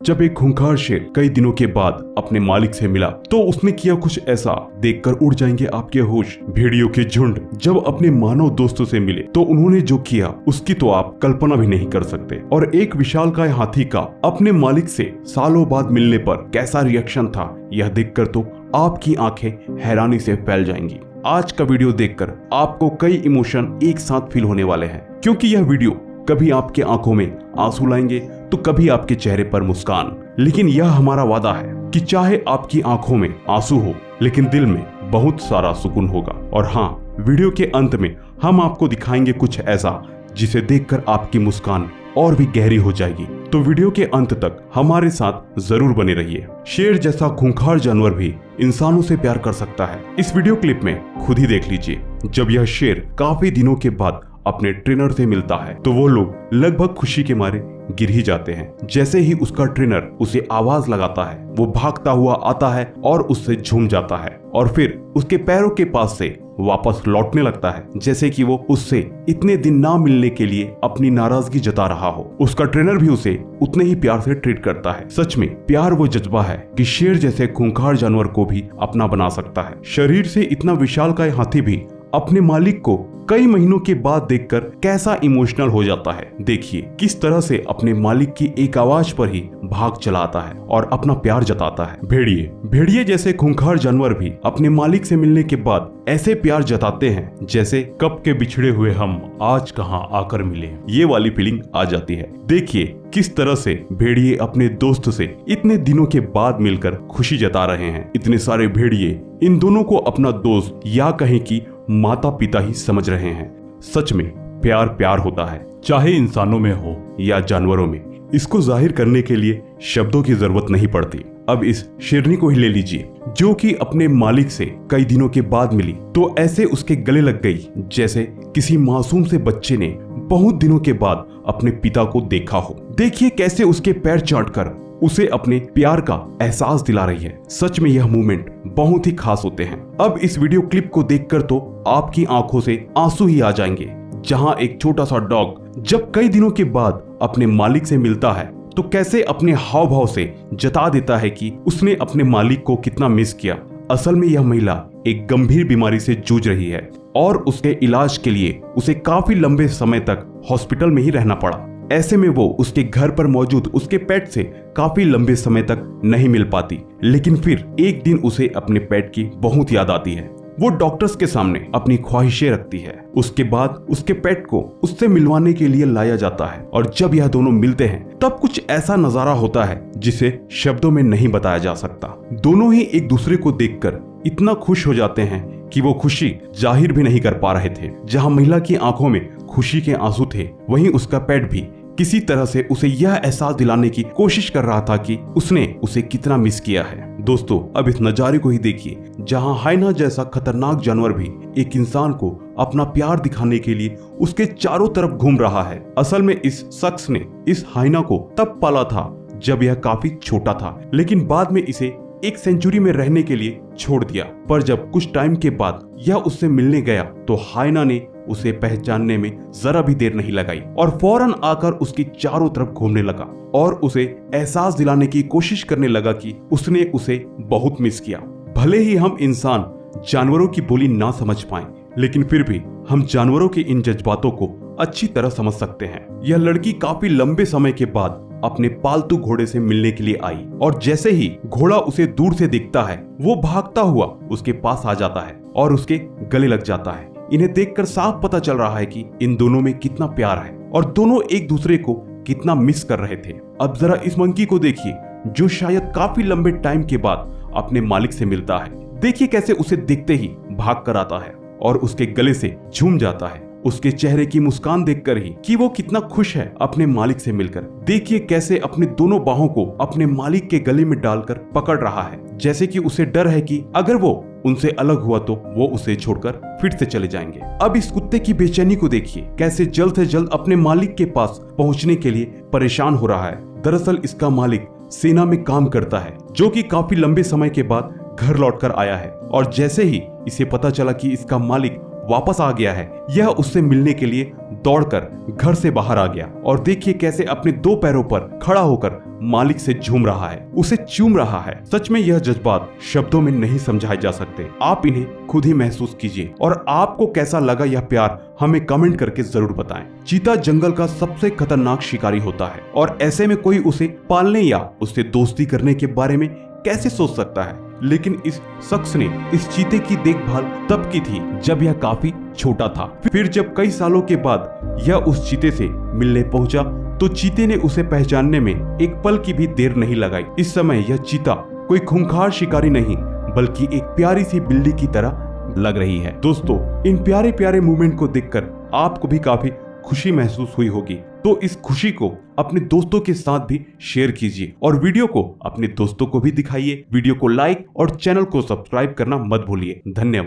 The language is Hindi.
जब एक खूंखार शेर कई दिनों के बाद अपने मालिक से मिला तो उसने किया कुछ ऐसा देखकर उड़ जाएंगे आपके होश। भेड़ियों के झुंड जब अपने मानव दोस्तों से मिले तो उन्होंने जो किया उसकी तो आप कल्पना भी नहीं कर सकते। और एक विशालकाय हाथी का अपने मालिक से सालों बाद मिलने पर कैसा रिएक्शन था, यह देखकर तो आपकी आंखें हैरानी से फैल जाएंगी। आज का वीडियो देखकर आपको कई इमोशन एक साथ फील होने वाले हैं, क्योंकि यह वीडियो कभी आपके आंखों में आंसू लाएंगे तो कभी आपके चेहरे पर मुस्कान। लेकिन यह हमारा वादा है कि चाहे आपकी आंखों में आंसू हो लेकिन दिल में बहुत सारा सुकून होगा। और हाँ, वीडियो के अंत में हम आपको दिखाएंगे कुछ ऐसा जिसे देखकर आपकी मुस्कान और भी गहरी हो जाएगी। तो वीडियो के अंत तक हमारे साथ जरूर बने रहिए। शेर जैसा खूंखार जानवर भी इंसानों से प्यार कर सकता है। इस वीडियो क्लिप में खुद ही देख लीजिए। जब यह शेर काफी दिनों के बाद अपने ट्रेनर से मिलता है तो वो लोग लगभग खुशी के मारे गिर ही जाते हैं। जैसे ही उसका ट्रेनर उसे आवाज लगाता है वो भागता हुआ आता है और उससे झूम जाता है और फिर उसके पैरों के पास से वापस लौटने लगता है, जैसे कि वो उससे इतने दिन ना मिलने के लिए अपनी नाराजगी जता रहा हो। उसका ट्रेनर भी उसे उतने ही प्यार से ट्रीट करता है। सच में प्यार वो जज्बा है कि शेर जैसे खूंखार जानवर को भी अपना बना सकता है। शरीर से इतना विशालकाय हाथी भी अपने मालिक को कई महीनों के बाद देखकर कैसा इमोशनल हो जाता है। देखिए किस तरह से अपने मालिक की एक आवाज पर ही भाग चलाता है और अपना प्यार जताता है। भेड़िए जैसे खूंखार जानवर भी अपने मालिक से मिलने के बाद ऐसे प्यार जताते हैं जैसे कब के बिछड़े हुए हम आज कहां आकर मिले, ये वाली फीलिंग आ जाती है। देखिए किस तरह से भेड़िए अपने दोस्त से इतने दिनों के बाद मिलकर खुशी जता रहे हैं। इतने सारे भेड़िए इन दोनों को अपना दोस्त या कहें कि माता पिता ही समझ रहे हैं। सच में प्यार प्यार होता है, चाहे इंसानों में हो या जानवरों में। इसको जाहिर करने के लिए शब्दों की जरूरत नहीं पड़ती। अब इस शेरनी को ही ले लीजिए जो कि अपने मालिक से कई दिनों के बाद मिली तो ऐसे उसके गले लग गई जैसे किसी मासूम से बच्चे ने बहुत दिनों के बाद अपने पिता को देखा हो। देखिए कैसे उसके पैर चाटकर उसे अपने प्यार का एहसास दिला रही है। सच में यह मोमेंट बहुत ही खास होते हैं। अब इस वीडियो क्लिप को देखकर तो आपकी आंखों से आंसू ही आ जाएंगे, जहां एक छोटा सा डॉग जब कई दिनों के बाद अपने मालिक से मिलता है तो कैसे अपने हाव भाव से जता देता है कि उसने अपने मालिक को कितना मिस किया। असल में यह महिला एक गंभीर बीमारी से जूझ रही है और उसके इलाज के लिए उसे काफी लंबे समय तक हॉस्पिटल में ही रहना पड़ा। ऐसे में वो उसके घर पर मौजूद उसके पेट से काफी लंबे समय तक नहीं मिल पाती। लेकिन फिर एक दिन उसे अपने पेट की बहुत याद आती है। वो डॉक्टर्स के सामने अपनी ख्वाहिशें रखती है। उसके बाद उसके पेट को उससे मिलवाने के लिए लाया जाता है और जब यह दोनों मिलते हैं तब कुछ ऐसा नजारा होता है जिसे शब्दों में नहीं बताया जा सकता। दोनों ही एक दूसरे को देखकर इतना खुश हो जाते हैं कि वो खुशी जाहिर भी नहीं कर पा रहे थे। जहां महिला की आंखों में खुशी के आंसू थे, वहीं उसका पेट भी किसी तरह से उसे यह एहसास दिलाने की कोशिश कर रहा था कि उसने उसे कितना मिस किया है। दोस्तों अब इस नजारे को ही देखिए, जहां हाइना जैसा खतरनाक जानवर भी एक इंसान को अपना प्यार दिखाने के लिए उसके चारों तरफ घूम रहा है। असल में इस शख्स ने इस हाइना को तब पाला था जब यह काफी छोटा था, लेकिन बाद में इसे एक सेंचुरी में रहने के लिए छोड़ दिया। पर जब कुछ टाइम के बाद यह उससे मिलने गया तो हाइना ने उसे पहचानने में जरा भी देर नहीं लगाई और फौरन आकर उसकी चारों तरफ घूमने लगा और उसे एहसास दिलाने की कोशिश करने लगा कि उसने उसे बहुत मिस किया। भले ही हम इंसान जानवरों की बोली ना समझ पाएं, लेकिन फिर भी हम जानवरों के इन जज्बातों को अच्छी तरह समझ सकते हैं। यह लड़की काफी लंबे समय के बाद अपने पालतू घोड़े से मिलने के लिए आई और जैसे ही घोड़ा उसे दूर से दिखता है वो भागता हुआ उसके पास आ जाता है और उसके गले लग जाता है। इन्हें देखकर साफ पता चल रहा है कि इन दोनों में कितना प्यार है और दोनों एक दूसरे को कितना मिस कर रहे थे। अब जरा इस मंकी को देखिए जो शायद काफी लंबे टाइम के बाद अपने मालिक से मिलता है। देखिए कैसे उसे देखते ही भाग कर आता है और उसके गले से झूम जाता है। उसके चेहरे की मुस्कान देखकर ही कि वो कितना खुश है अपने मालिक से मिलकर। देखिए कैसे अपने दोनों बाहों को अपने मालिक के गले में डालकर पकड़ रहा है, जैसे कि उसे डर है कि अगर वो उनसे अलग हुआ तो वो उसे छोड़कर फिर से चले जाएंगे। अब इस कुत्ते की बेचैनी को देखिए, कैसे जल्द से जल्द अपने मालिक के पास पहुंचने के लिए परेशान हो रहा है। दरअसल इसका मालिक सेना में काम करता है, जो कि काफी लंबे समय के बाद घर लौटकर आया है और जैसे ही इसे पता चला कि इसका मालिक वापस आ गया है। यह उससे मिलने के लिए दौड़कर घर से बाहर आ गया और देखिए कैसे अपने 2 पैरों पर खड़ा होकर मालिक से झूम रहा है, उसे चूम रहा है। सच में यह जज्बात शब्दों में नहीं समझाए जा सकते, आप इन्हें खुद ही महसूस कीजिए। और आपको कैसा लगा यह प्यार हमें कमेंट करके जरूर बताएं। चीता जंगल का सबसे खतरनाक शिकारी होता है और ऐसे में कोई उसे पालने या उससे दोस्ती करने के बारे में कैसे सोच सकता है। लेकिन इस शख्स ने इस चीते की देखभाल तब की थी जब यह काफी छोटा था। फिर जब कई सालों के बाद यह उस चीते से मिलने पहुंचा तो चीते ने उसे पहचानने में एक पल की भी देर नहीं लगाई। इस समय यह चीता कोई खूंखार शिकारी नहीं बल्कि एक प्यारी सी बिल्ली की तरह लग रही है। दोस्तों, इन प्यारे प्यारे मूवमेंट को देखकर आपको भी काफी खुशी महसूस हुई होगी, तो इस खुशी को अपने दोस्तों के साथ भी शेयर कीजिए और वीडियो को अपने दोस्तों को भी दिखाइए। वीडियो को लाइक और चैनल को सब्सक्राइब करना मत भूलिए। धन्यवाद।